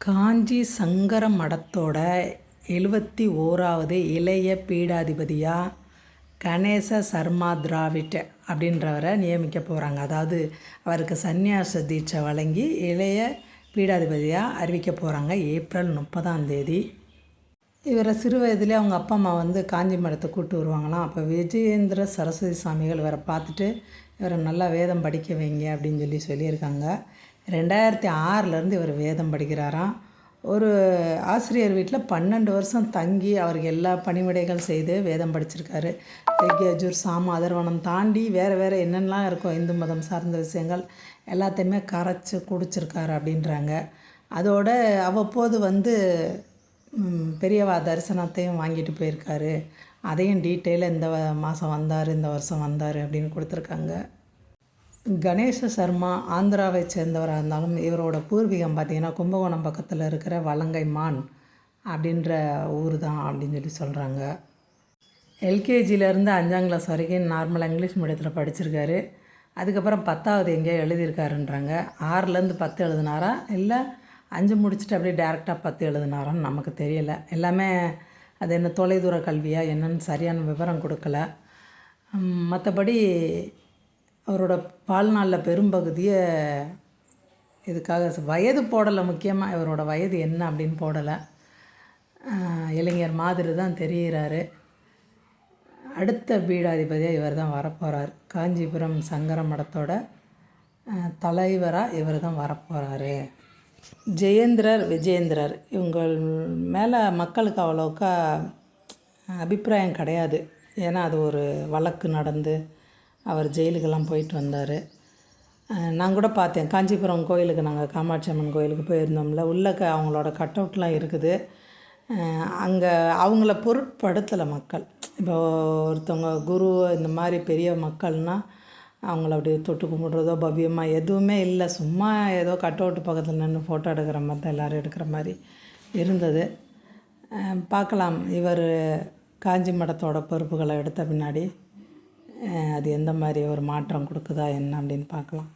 காஞ்சி சங்கர மடத்தோட 71வது இளைய பீடாதிபதியாக கணேச சர்மா திராவிட் அப்படின்றவரை நியமிக்க போகிறாங்க. அதாவது அவருக்கு சந்நியாச தீட்சை வழங்கி இளைய பீடாதிபதியாக அறிவிக்க போகிறாங்க ஏப்ரல் 30 இவரை சிறு வயதிலே அவங்க அப்பா அம்மா காஞ்சி மடத்தை கூப்பிட்டு வருவாங்களாம். அப்போ விஜயேந்திர சரஸ்வதி சாமிகள் இவரை பார்த்துட்டு இவரை நல்லா வேதம் படிக்க வைங்க அப்படின்னு சொல்லியிருக்காங்க. 2006 இவர் வேதம் படிக்கிறாராம். ஒரு ஆசிரியர் வீட்டில் 12 வருஷம் தங்கி அவருக்கு எல்லா பணிவிடைகள் செய்து வேதம் படிச்சிருக்காரு. யஜுர் சாம அதர்வனம் தாண்டி வேறு என்னென்னலாம் இருக்கும் இந்து மதம் சார்ந்த விஷயங்கள் எல்லாத்தையுமே கரைச்சி குடிச்சிருக்காரு அப்படின்றாங்க. அதோடு அவ்வப்போது பெரியவா தரிசனத்தையும் வாங்கிட்டு போயிருக்காரு. அதையும் டீட்டெயிலாக இந்த மாதம் வந்தார், இந்த வருஷம் வந்தார் அப்படின்னு கொடுத்துருக்காங்க. கணேச சர்மா ஆந்திராவை சேர்ந்தவராக இருந்தாலும் இவரோட பூர்வீகம் பார்த்திங்கன்னா கும்பகோணம் பக்கத்தில் இருக்கிற வலங்கைமான் அப்படின்ற ஊர் தான் அப்படின்னு சொல்கிறாங்க. எல்கேஜியிலேருந்து 5ஆம் கிளாஸ் வரைக்கும் நார்மலாக இங்கிலீஷ் மீடியத்தில் படிச்சிருக்காரு. அதுக்கப்புறம் 10வது எங்கேயோ எழுதியிருக்காருன்றாங்க. 6லேருந்து 10 எழுதினாரா இல்லை 5 முடிச்சுட்டு அப்படியே டேரெக்டாக 10 எழுதினாரான்னு நமக்கு தெரியலை. எல்லாமே அது என்ன தொலைதூர கல்வியா என்னன்னு சரியான விவரம் கொடுக்கல. மற்றபடி அவரோட வாழ்நாளில் பெரும்பகுதியை இதுக்காக வயது போடலை. முக்கியமாக இவரோட வயது என்ன அப்படின்னு போடலை. இளைஞர் மாதிரி தான் தெரிகிறாரு. அடுத்த பீடாதிபதியாக இவர் தான் வரப்போகிறார். காஞ்சிபுரம் சங்கர மடத்தோட தலைவராக இவர் தான் வரப்போகிறாரு. விஜயேந்திரர் இவங்கள் மேலே மக்களுக்கு அவ்வளோக்கா அபிப்பிராயம் கிடையாது. ஏன்னா அது ஒரு வழக்கு நடந்து அவர் ஜெயிலுக்கெல்லாம் போயிட்டு வந்தார். நான் கூட பார்த்தேன், காஞ்சிபுரம் கோயிலுக்கு நாங்கள் காமாட்சி அம்மன் கோயிலுக்கு போயிருந்தோம்ல, உள்ள அவங்களோட கட் அவுட்லாம் இருக்குது. அங்கே அவங்கள பொருட்படுத்தலை மக்கள். இப்போ ஒருத்தவங்க குரு இந்த மாதிரி பெரிய மக்கள்னால் அவங்கள அப்படியே தொட்டு கும்பிட்றதோ பவ்யமாக எதுவுமே இல்லை. சும்மா ஏதோ கட் அவுட்டு பக்கத்தில் நின்று ஃபோட்டோ எடுக்கிற மாதிரி தான் எல்லோரும் எடுக்கிற மாதிரி இருந்தது. பார்க்கலாம் இவர் காஞ்சி மடத்தோட பொறுப்புகளை எடுத்த பின்னாடி அது எந்த மாதிரி ஒரு மாற்றம் கொடுக்குதா என்ன அப்படின்னு பார்க்கலாம்.